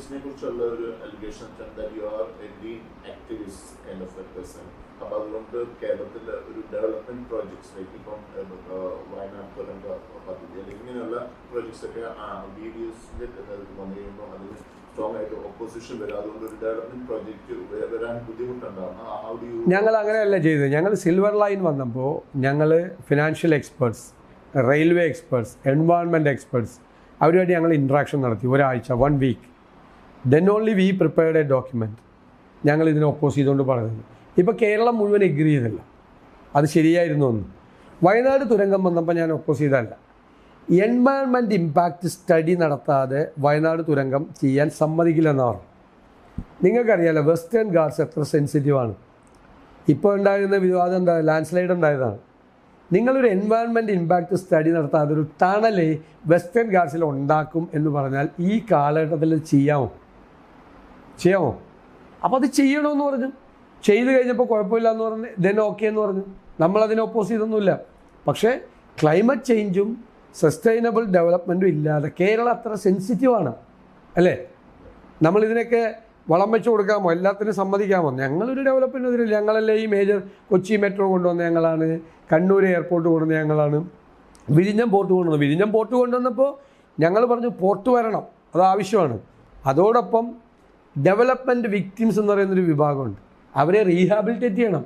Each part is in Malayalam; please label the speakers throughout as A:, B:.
A: ADS-നെ കുറിച്ചുള്ള ഒരു allegation that you are a green activist kind of a person. അപ്പോൾ അതുകൊണ്ട് കേരളത്തിൽ ഒരു ഡെവലപ്മെന്റ് പ്രോജക്ട്സ് ഇപ്പം വയനാട് തുരങ്ക പദ്ധതി അല്ലെങ്കിൽ ഇങ്ങനെയുള്ള പ്രോജക്ട്സ് ഒക്കെ BDS-ന്റെ നേതൃത്വം വന്നു കഴിയുമ്പോൾ അതിന് സ്ട്രോങ് ആയിട്ട് ഓപ്പോസിഷൻ വരും. അതുകൊണ്ട് ഒരു ഡെവലപ്മെന്റ് പ്രോജക്റ്റ് വരാൻ ബുദ്ധിമുട്ടുണ്ടാകും.
B: ഞങ്ങൾ അങ്ങനെയല്ല ചെയ്തത്. ഞങ്ങൾ സിൽവർ ലൈൻ വന്നപ്പോൾ ഞങ്ങൾ financial experts, railway experts, environment experts അവരുമായിട്ട് ഞങ്ങൾ ഇൻട്രാക്ഷൻ നടത്തി ഒരാഴ്ച, 1 week. Then only we prepared a document. ഞങ്ങൾ ഇതിനെ ഒപ്പോസ് ചെയ്തുകൊണ്ട് പറഞ്ഞത്. ഇപ്പോൾ കേരളം മുഴുവൻ എഗ്രി ചെയ്തല്ല, അത് ശരിയായിരുന്നു എന്ന്. വയനാട് തുരങ്കം വന്നപ്പോൾ ഞാൻ ഒപ്പോസ് ചെയ്തല്ല. എൻവയോൺമെൻറ്റ് ഇമ്പാക്റ്റ് സ്റ്റഡി നടത്താതെ വയനാട് തുരങ്കം ചെയ്യാൻ സമ്മതിക്കില്ലെന്ന് പറഞ്ഞു. നിങ്ങൾക്കറിയാമല്ലോ വെസ്റ്റേൺ ഗാർഡ്സ് എത്ര സെൻസിറ്റീവാണ്. ഇപ്പോൾ ഉണ്ടായിരുന്ന വിവാദം എന്താ, ലാൻഡ് സ്ലൈഡ് ഉണ്ടായതാണ്. നിങ്ങളൊരു എൻവയോൺമെൻറ്റ് ഇമ്പാക്റ്റ് സ്റ്റഡി നടത്താതെ ഒരു ടണൽ വെസ്റ്റേൺ ഗാർഡ്സിൽ ഉണ്ടാക്കും എന്ന് പറഞ്ഞാൽ ഈ കാലഘട്ടത്തിൽ ചെയ്യാമോ? അപ്പോൾ അത് ചെയ്യണമെന്ന് പറഞ്ഞു. ചെയ്ത് കഴിഞ്ഞപ്പോൾ കുഴപ്പമില്ല എന്ന് പറഞ്ഞ് ദെൻ ഓക്കെ എന്ന് പറഞ്ഞു. നമ്മളതിനെ ഒപ്പോസ് ചെയ്തൊന്നുമില്ല. പക്ഷേ ക്ലൈമറ്റ് ചേഞ്ചും സസ്റ്റൈനബിൾ ഡെവലപ്മെൻറ്റും ഇല്ലാതെ കേരളം അത്ര സെൻസിറ്റീവാണ് അല്ലേ? നമ്മളിതിനൊക്കെ വളം വെച്ച് കൊടുക്കാമോ? എല്ലാത്തിനും സമ്മതിക്കാമോ? ഞങ്ങളൊരു ഡെവലപ്മെൻറ്റ് ഇതിലില്ല. ഞങ്ങളല്ലേ ഈ മേജർ കൊച്ചി മെട്രോ കൊണ്ടുവന്ന ഞങ്ങളാണ്, കണ്ണൂർ എയർപോർട്ട് കൊണ്ടുവന്ന ഞങ്ങളാണ്, വിഴിഞ്ഞം പോർട്ട് കൊണ്ടുവന്നത്. വിഴിഞ്ഞം പോർട്ട് കൊണ്ടുവന്നപ്പോൾ ഞങ്ങൾ പറഞ്ഞു പോർട്ട് വരണം, അത് ആവശ്യമാണ്. അതോടൊപ്പം ഡെവലപ്മെൻറ്റ് വിക്ടിംസ് എന്ന് പറയുന്നൊരു വിഭാഗമുണ്ട്. അവരെ റീഹാബിലിറ്റേറ്റ് ചെയ്യണം.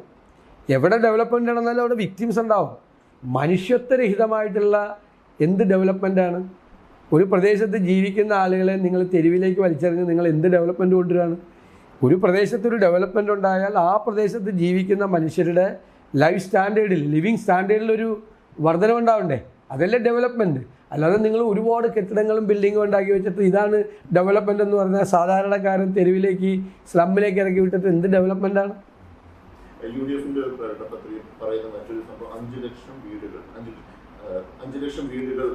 B: എവിടെ ഡെവലപ്മെൻറ്റ് ആണെന്നാലും അവിടെ വിക്ടിംസ് ഉണ്ടാവും. മനുഷ്യത്വരഹിതമായിട്ടുള്ള എന്ത് ഡെവലപ്മെൻറ്റാണ്? ഒരു പ്രദേശത്ത് ജീവിക്കുന്ന ആളുകളെ നിങ്ങൾ തെരുവിലേക്ക് വലിച്ചെറിഞ്ഞ് നിങ്ങൾ എന്ത് ഡെവലപ്മെൻറ്റ് കൊണ്ടുവരികയാണ്? ഒരു പ്രദേശത്തൊരു ഡെവലപ്മെൻറ്റ് ഉണ്ടായാൽ ആ പ്രദേശത്ത് ജീവിക്കുന്ന മനുഷ്യരുടെ ലൈഫ് സ്റ്റാൻഡേർഡിൽ, ലിവിങ് സ്റ്റാൻഡേർഡിലൊരു വർധനമുണ്ടാവണ്ടേ? അതല്ലേ ഡെവലപ്മെൻറ്റ്. അല്ലാതെ നിങ്ങൾ ഒരുപാട് കെട്ടിടങ്ങളും ബിൽഡിങ്ങും ഉണ്ടാക്കി വെച്ചിട്ട് ഇതാണ് ഡെവലപ്മെൻറ്റ് എന്ന് പറഞ്ഞാൽ സാധാരണക്കാരൻ തെരുവിലേക്ക് സ്ലമ്മിലേക്ക് ഇറക്കി വിട്ടിട്ട് എന്ത് ഡെവലപ്മെൻറ്റാണ്?
A: UDF-ന്റെ ഭരണപത്രികയിൽ പറയുന്ന മറ്റൊരു സംഭവം 5 ലക്ഷം വീടുകൾ 5 ലക്ഷം വീടുകൾ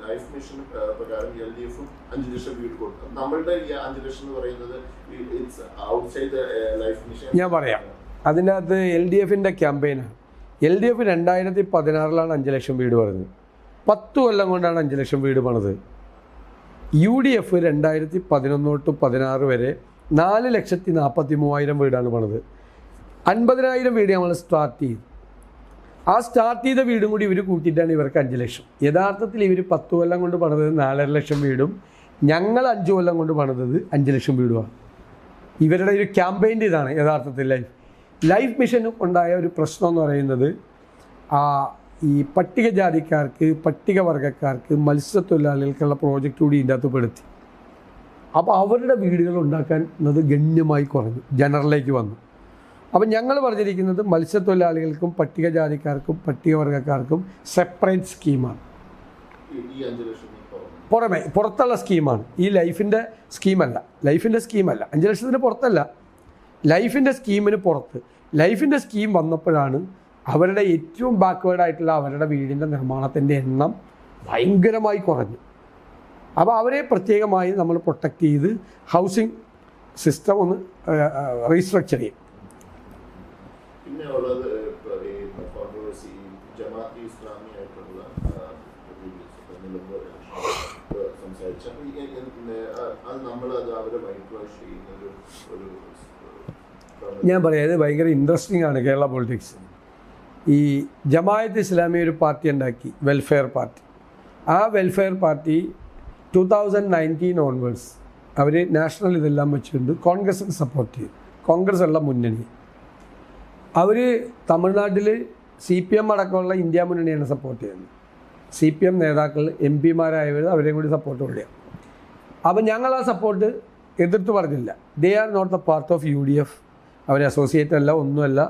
A: ലൈഫ് മിഷൻ പ്രകാരം LDF-ഉം 5 ലക്ഷം വീട് കൊടുക്കും. നമ്മളുടെ ഈ 5 ലക്ഷം എന്ന് പറയുന്നത് ഔട്ട്സൈഡ് ലൈഫ് മിഷൻ.
B: ഞാൻ പറയാം, അതിൻ്റെ അകത്ത് LDF-ന്റെ ക്യാമ്പയിനാണ്. LDF 2016 5 ലക്ഷം വീട് പറഞ്ഞത്. 10 കൊല്ലം കൊണ്ടാണ് 5 ലക്ഷം വീട് പണിത്. UDF 2011 തൊട്ട് 16 വരെ 4,43,000 വീടാണ് പണിത്. 50,000 വീട് നമ്മൾ സ്റ്റാർട്ട് ചെയ്തു. ആ സ്റ്റാർട്ട് ചെയ്ത വീടും കൂടി ഇവർ കൂട്ടിയിട്ടാണ് ഇവർക്ക് 5 ലക്ഷം. യഥാർത്ഥത്തിൽ ഇവർ 10 കൊല്ലം കൊണ്ട് പണിതത് 4.5 ലക്ഷം വീടും ഞങ്ങൾ 5 കൊല്ലം കൊണ്ട് പണിതത് 5 ലക്ഷം വീടുമാണ്. ഇവരുടെ ഒരു ക്യാമ്പയിൻ്റെ ഇതാണ് യഥാർത്ഥത്തിൽ ലൈഫ് മിഷൻ ഉണ്ടായ ഒരു പ്രശ്നം എന്ന് പറയുന്നത്. ഈ പട്ടികജാതിക്കാർക്ക്, പട്ടികവർഗക്കാർക്ക്, മത്സ്യത്തൊഴിലാളികൾക്കുള്ള പ്രോജക്റ്റ് കൂടി ഇതിൻ്റെ അകത്ത് പെടുത്തി. അപ്പോൾ അവരുടെ വീടുകൾ ഉണ്ടാക്കുന്നത് ഗണ്യമായി കുറഞ്ഞു, ജനറലിലേക്ക് വന്നു. അപ്പം ഞങ്ങൾ പറഞ്ഞിരിക്കുന്നത് മത്സ്യത്തൊഴിലാളികൾക്കും പട്ടികജാതിക്കാർക്കും പട്ടികവർഗക്കാർക്കും സെപ്പറേറ്റ് സ്കീമാണ്. പുറത്തുള്ള സ്കീമാണ്. ഈ ലൈഫിൻ്റെ സ്കീമല്ല. 5 ലക്ഷത്തിന് പുറത്തല്ല, ലൈഫിൻ്റെ സ്കീമിന് പുറത്ത്. ലൈഫിൻ്റെ സ്കീം വന്നപ്പോഴാണ് അവരുടെ ഏറ്റവും ബാക്ക്വേർഡായിട്ടുള്ള അവരുടെ വീടിൻ്റെ നിർമ്മാണത്തിൻ്റെ എണ്ണം ഭയങ്കരമായി കുറഞ്ഞു. അപ്പോൾ അവരെ പ്രത്യേകമായി നമ്മൾ പ്രൊട്ടക്റ്റ് ചെയ്ത് ഹൗസിംഗ് സിസ്റ്റം ഒന്ന് റീസ്ട്രക്ചർ ചെയ്യും.
A: പിന്നെ ഉള്ളത് ജമാഅത്തെ ഇസ്ലാമി ആയിട്ടുള്ള സംസാരിച്ച അത് നമ്മളത് അവരെ വൈറ്റ് വാഷ് ചെയ്യുന്നൊരു ഒരു
B: ഞാൻ പറയാം, ഇത് ഭയങ്കര ഇൻട്രസ്റ്റിംഗ് ആണ് കേരള പൊളിറ്റിക്സ്. ഈ ജമാഅത്തെ ഇസ്ലാമി ഒരു പാർട്ടി ഉണ്ടാക്കി, വെൽഫെയർ പാർട്ടി. ആ വെൽഫെയർ പാർട്ടി 2019 ഓൺവേഴ്സ് അവർ നാഷണൽ ഇതെല്ലാം വെച്ചുകൊണ്ട് കോൺഗ്രസിന് സപ്പോർട്ട് ചെയ്തു. കോൺഗ്രസ് ഉള്ള മുന്നണി അവർ തമിഴ്നാട്ടിൽ CPM അടക്കമുള്ള ഇന്ത്യ മുന്നണിയാണ് സപ്പോർട്ട് ചെയ്യുന്നത്. CPM നേതാക്കൾ MP-മാരായവർ അവരെയും കൂടി സപ്പോർട്ട് കൊടുക്കുകയാണ്. അപ്പം ഞങ്ങൾ ആ സപ്പോർട്ട് എതിർത്ത് പറഞ്ഞില്ല. They are not the part of UDF. അവർ അസോസിയേറ്റ് അല്ല, ഒന്നുമല്ല.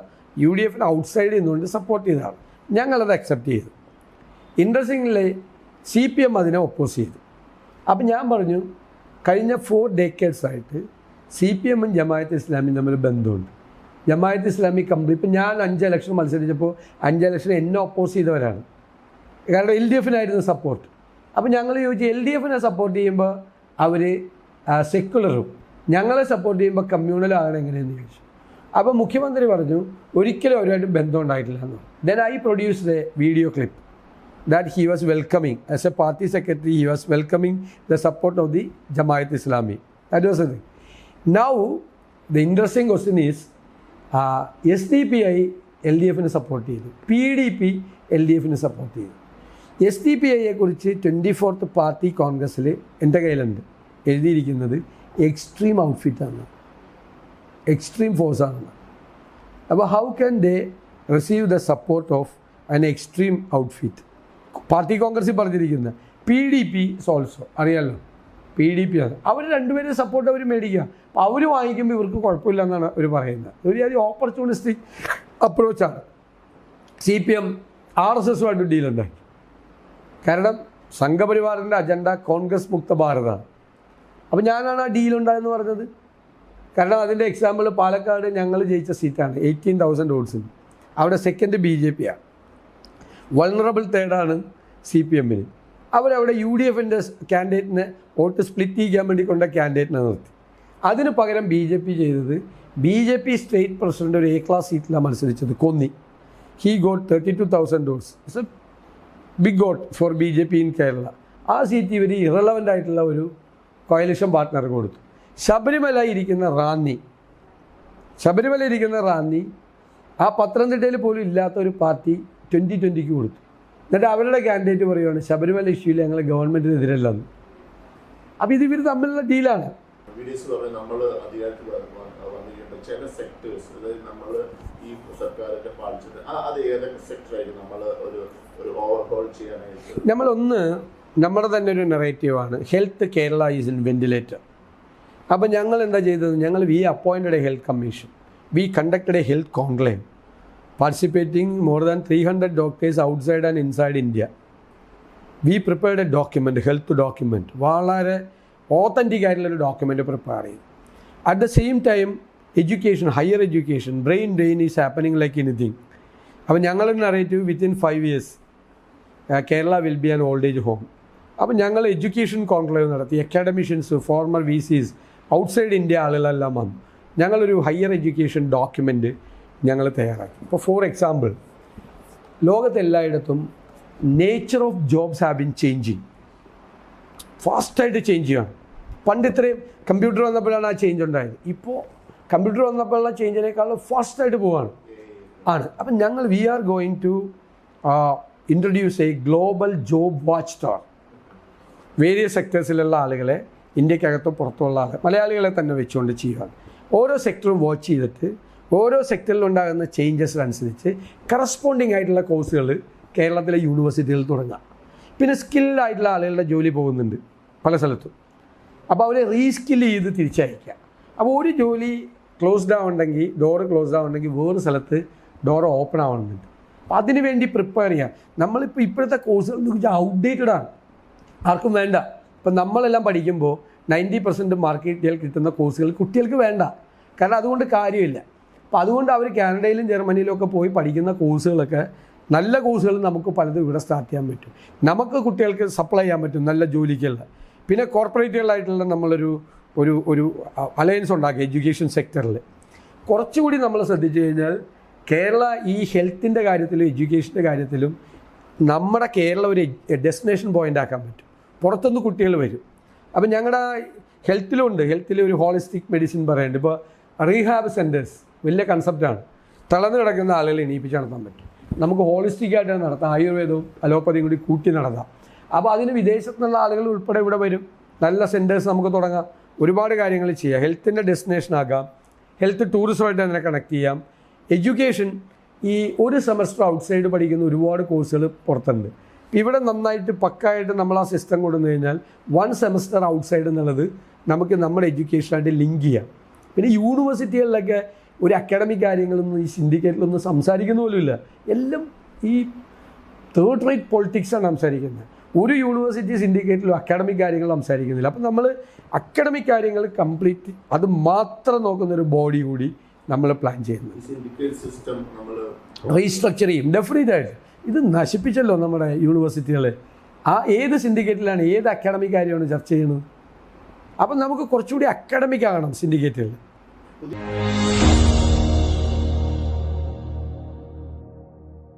B: UDF-ന് ഔട്ട്സൈഡ് നിന്നുകൊണ്ട് സപ്പോർട്ട് ചെയ്തതാണ്. ഞങ്ങളത് അക്സെപ്റ്റ് ചെയ്തു. ഇൻട്രസ്റ്റിംഗ്ലി CPM അതിനെ ഒപ്പോസ് ചെയ്തു. അപ്പം ഞാൻ പറഞ്ഞു, കഴിഞ്ഞ 4 decades ആയിട്ട് CPM-ഉം ജമാഅത്തെ ഇസ്ലാമിയും തമ്മിൽ ബന്ധമുണ്ട്. ജമാഅത്തെ ഇസ്ലാമി കംപ്ലീറ്റ്, ഇപ്പം ഞാൻ 5 ഇലക്ഷൻ മത്സരിച്ചപ്പോൾ 5 ഇലക്ഷൻ എന്നെ ഒപ്പോസ് ചെയ്തവരാണ്. കാരണം LDF-നായിരുന്നു സപ്പോർട്ട്. അപ്പം ഞങ്ങൾ ചോദിച്ചു, LDF-നെ സപ്പോർട്ട് ചെയ്യുമ്പോൾ അവർ സെക്കുലറും ഞങ്ങളെ സപ്പോർട്ട് ചെയ്യുമ്പോൾ കമ്മ്യൂണലാണ് എങ്ങനെയെന്ന് ചോദിച്ചു. അപ്പോൾ മുഖ്യമന്ത്രി പറഞ്ഞു ഒരിക്കലും അവരുമായിട്ട് ബന്ധം ഉണ്ടായിട്ടില്ല എന്ന്. Then I produced A video clip. that he was welcoming, as a party secretary, he was welcoming the support of the Jamaat Islami. That was the thing. Now, the interesting question is, SDPI LDF-ന് സപ്പോർട്ട് ചെയ്തു, PDP LDF-ന് സപ്പോർട്ട് ചെയ്തു. SDPIയെ കുറിച്ച് 24th പാർട്ടി കോൺഗ്രസ്സിൽ എൻ്റെ കയ്യിലുണ്ട് എഴുതിയിരിക്കുന്നത് എക്സ്ട്രീം ഔട്ട്ഫിറ്റാണ്, എക്സ്ട്രീം ഫോഴ്സാണ്. അപ്പോൾ how can they receive the support of an extreme outfit? Party കോൺഗ്രസ്സിൽ പറഞ്ഞിരിക്കുന്നത് PDP ഓൾസോ, അറിയാമല്ലോ PDP ആണ്. അവർ രണ്ടുപേരും സപ്പോർട്ട് അവർ മേടിക്കുക. അപ്പോൾ അവർ വാങ്ങിക്കുമ്പോൾ ഇവർക്ക് കുഴപ്പമില്ല എന്നാണ് അവർ പറയുന്നത്. ഒരു ഓപ്പർച്യൂണിസ്റ്റിക് അപ്രോച്ചാണ്. CPM RSSുമായിട്ട് ഡീലുണ്ടാക്കി. കാരണം സംഘപരിവാറിൻ്റെ അജണ്ട കോൺഗ്രസ് മുക്ത ഭാരതമാണ്. അപ്പോൾ ഞാനാണ് ആ ഡീലുണ്ടായെന്ന് പറഞ്ഞത്. കാരണം അതിൻ്റെ എക്സാമ്പിൾ പാലക്കാട് ഞങ്ങൾ ജയിച്ച സീറ്റാണ്, 18,000 വോട്ട്സിന്. അവിടെ സെക്കൻഡ് BJP ആണ്, വൾണറബിൾ തേർഡാണ് CPM-ന്. അവരവിടെ UDF-ൻ്റെ കാൻഡിഡേറ്റിനെ വോട്ട് സ്പ്ലിറ്റ് ചെയ്യാൻ വേണ്ടി കൊണ്ട കാൻഡിഡേറ്റിനെ നിർത്തി. അതിന് പകരം BJP ചെയ്തത്, BJP സ്റ്റേറ്റ് പ്രസിഡന്റ് ഒരു A ക്ലാസ് സീറ്റിലാണ് മത്സരിച്ചത്, Konni. He got 32,000 votes. It's a big got for BJP in Kerala. ആ സീറ്റ് ഇവർ ഇറലവൻ്റ് ആയിട്ടുള്ള ഒരു കോയലിഷൻ പാർട്ട്ണർ കൊടുത്തു. ശബരിമല ഇരിക്കുന്ന റാന്നി ആ പത്തനംതിട്ടയിൽ പോലും ഇല്ലാത്ത ഒരു പാർട്ടി 2020 കൊടുത്തു. എന്നിട്ട് അവരുടെ കാൻഡിഡേറ്റ് പറയുകയാണ് ശബരിമല ഇഷ്യൂവിൽ ഞങ്ങൾ ഗവൺമെൻറ്റിനെതിരല്ലെന്ന്. അപ്പോൾ ഇത് ഇവർ തമ്മിലുള്ള ഡീലാണ്.
A: നമ്മൾ അധികാരത്തിൽ വന്നിട്ടുണ്ട് ചില സെക്ടേഴ്സ്, അതായത് നമ്മൾ ഈ സർക്കാരിൻ്റെ പാലിച്ചത് അത് ഏതൊക്കെ സെക്ടറായിട്ട് നമ്മൾ ഒരു ഓവർഹോൾ ചെയ്യാനായിട്ട്
B: നമ്മുടെ തന്നെ ഒരു നെറേറ്റീവാണ്, health Kerala is in ventilator. അപ്പോൾ ഞങ്ങൾ എന്താ ചെയ്തത്? We appointed a health commission, we conducted a health conclave participating more than 300 doctors outside and inside India. We prepared a document, health document, വളരെ authentic ആയിട്ടുള്ളൊരു ഡോക്യുമെൻ്റ് പ്രിപ്പയർ ചെയ്തു. At the same time education, higher education, brain drain is happening like anything. അപ്പോൾ ഞങ്ങളുടെ narrative within 5 years Kerala will be an old age home. അപ്പോൾ ഞങ്ങൾ എഡ്യൂക്കേഷൻ കോൺക്ലേവ് നടത്തി. Academicians, former VCs, outside India ആളുകളെല്ലാം വന്നു. ഞങ്ങളൊരു ഹയർ എഡ്യൂക്കേഷൻ ഡോക്യുമെൻ്റ് ഞങ്ങൾ തയ്യാറാക്കി. ഇപ്പോൾ ഫോർ എക്സാമ്പിൾ, ലോകത്തെല്ലായിടത്തും nature of jobs have been changing, ഫാസ്റ്റായിട്ട് ചേഞ്ച് ചെയ്യണം. പണ്ട് ഇത്രയും കമ്പ്യൂട്ടർ വന്നപ്പോഴാണ് ആ ചേഞ്ച് ഉണ്ടായത്. ഇപ്പോൾ കമ്പ്യൂട്ടർ വന്നപ്പോഴുള്ള ചേഞ്ചിനേക്കാളും ഫാസ്റ്റായിട്ട് പോവാണ്. അപ്പം ഞങ്ങൾ we are going to introduce a global job watch tower. Various സെക്ടേഴ്സിലുള്ള ആളുകളെ, ഇന്ത്യക്കകത്തോ പുറത്തുള്ള മലയാളികളെ തന്നെ വെച്ചുകൊണ്ട് ചെയ്യുകയാണ്. ഓരോ സെക്ടറും വാച്ച് ചെയ്തിട്ട് ഓരോ സെക്ടറിലുണ്ടാകുന്ന ചേഞ്ചസിനനുസരിച്ച് കറസ്പോണ്ടിങ് ആയിട്ടുള്ള കോഴ്സുകൾ കേരളത്തിലെ യൂണിവേഴ്സിറ്റികളിൽ തുടങ്ങാം. പിന്നെ സ്കിൽഡ് ആയിട്ടുള്ള ആളുകളുടെ ജോലി പോകുന്നുണ്ട് പല സ്ഥലത്തും. അപ്പോൾ അവരെ റീസ്കിൽ ചെയ്ത് തിരിച്ചയക്കുക. അപ്പോൾ ഒരു ജോലി ക്ലോസ്ഡ് ആവുന്നുണ്ടെങ്കിൽ, ഡോറ് ക്ലോസ്ഡ് ആവുന്നുണ്ടെങ്കിൽ വേറെ സ്ഥലത്ത് ഡോർ ഓപ്പൺ ആവുന്നുണ്ട്. അപ്പോൾ അതിന് വേണ്ടി പ്രിപ്പയർ ചെയ്യാം. നമ്മളിപ്പോൾ ഇപ്പോഴത്തെ കോഴ്സുകൾ എന്ന് വെച്ചാൽ ഔട്ട്ഡേറ്റഡ് ആണ്, ആർക്കും വേണ്ട. ഇപ്പം നമ്മളെല്ലാം പഠിക്കുമ്പോൾ 90% മാർക്ക് കിട്ടുന്ന കോഴ്സുകൾ കുട്ടികൾക്ക് വേണ്ട. കാരണം അതുകൊണ്ട് കാര്യമില്ല. അപ്പോൾ അതുകൊണ്ട് അവർ കാനഡയിലും ജർമ്മനിയിലും ഒക്കെ പോയി പഠിക്കുന്ന കോഴ്സുകളൊക്കെ, നല്ല കോഴ്സുകൾ നമുക്ക് പലതും ഇവിടെ സ്റ്റാർട്ട് ചെയ്യാൻ പറ്റും. നമുക്ക് കുട്ടികൾക്ക് സപ്ലൈ ചെയ്യാൻ പറ്റും നല്ല ജോലിക്കുള്ള. പിന്നെ കോർപ്പറേറ്റുകളായിട്ടുള്ള നമ്മളൊരു ഒരു അലയൻസ് ഉണ്ടാക്കി എഡ്യൂക്കേഷൻ സെക്ടറിൽ. കുറച്ചുകൂടി നമ്മൾ ശ്രദ്ധിച്ചു കഴിഞ്ഞാൽ കേരള ഈ ഹെൽത്തിൻ്റെ കാര്യത്തിലും എഡ്യൂക്കേഷൻ്റെ കാര്യത്തിലും നമ്മുടെ കേരളം ഒരു ഡെസ്റ്റിനേഷൻ പോയിൻ്റ് ആക്കാൻ പറ്റും. പുറത്തുനിന്ന് കുട്ടികൾ വരും. അപ്പം ഞങ്ങളുടെ ഹെൽത്തിലുണ്ട്, ഹെൽത്തിൽ ഒരു ഹോളിസ്റ്റിക് മെഡിസിൻ പറയുന്നുണ്ട്. ഇപ്പോൾ റീഹാബ് സെൻറ്റേഴ്സ് വലിയ കൺസെപ്റ്റാണ്. തളർന്നു കിടക്കുന്ന ആളുകളെ എണീപ്പിച്ച് നടത്താൻ പറ്റും. നമുക്ക് ഹോളിസ്റ്റിക്കായിട്ട് നടത്താം, ആയുർവേദവും അലോപ്പതിയും കൂടി കൂട്ടി നടത്താം. അപ്പോൾ അതിന് വിദേശത്തു നിന്നുള്ള ആളുകൾ ഉൾപ്പെടെ ഇവിടെ വരും. നല്ല സെൻറ്റേഴ്സ് നമുക്ക് തുടങ്ങാം, ഒരുപാട് കാര്യങ്ങൾ ചെയ്യാം. ഹെൽത്തിൻ്റെ ഡെസ്റ്റിനേഷൻ ആക്കാം, ഹെൽത്ത് ടൂറിസമായിട്ട് തന്നെ കണക്ട് ചെയ്യാം. എഡ്യൂക്കേഷൻ, ഈ ഒരു സെമസ്റ്റർ ഔട്ട്സൈഡ് പഠിക്കുന്ന ഒരുപാട് കോഴ്സുകൾ പുറത്തുണ്ട്. ഇവിടെ നന്നായിട്ട് പക്കായിട്ട് നമ്മൾ ആ സിസ്റ്റം കൊണ്ടുവന്നു കഴിഞ്ഞാൽ 1 സെമസ്റ്റർ ഔട്ട്സൈഡ് എന്നുള്ളത് നമുക്ക് നമ്മുടെ എഡ്യൂക്കേഷനായിട്ട് ലിങ്ക് ചെയ്യാം. പിന്നെ യൂണിവേഴ്സിറ്റികളിലൊക്കെ ഒരു അക്കാഡമിക് കാര്യങ്ങളൊന്നും ഈ സിൻഡിക്കേറ്റിലൊന്നും സംസാരിക്കുന്ന പോലുമില്ല. എല്ലാം ഈ തേർഡ് റേറ്റ് പൊളിറ്റിക്സാണ് സംസാരിക്കുന്നത്. ഒരു യൂണിവേഴ്സിറ്റി സിൻഡിക്കേറ്റിലും അക്കാഡമിക് കാര്യങ്ങൾ സംസാരിക്കുന്നില്ല. അപ്പം നമ്മൾ അക്കാഡമിക് കാര്യങ്ങൾ കംപ്ലീറ്റ് അത് മാത്രം നോക്കുന്നൊരു ബോഡി കൂടി നമ്മൾ പ്ലാൻ ചെയ്യുന്നത്. റീസ്ട്രക്ചർ ചെയ്യും ഡെഫിനറ്റായിട്ട്. ഇത് നശിപ്പിച്ചല്ലോ നമ്മുടെ യൂണിവേഴ്സിറ്റികളെ. ഏത് സിൻഡിക്കേറ്റിലാണ് ഏത് അക്കാഡമിക് കാര്യമാണ് ചർച്ച ചെയ്യുന്നത്? അപ്പം നമുക്ക് കുറച്ചുകൂടി അക്കാഡമിക് ആകണം സിൻഡിക്കേറ്റുകൾ.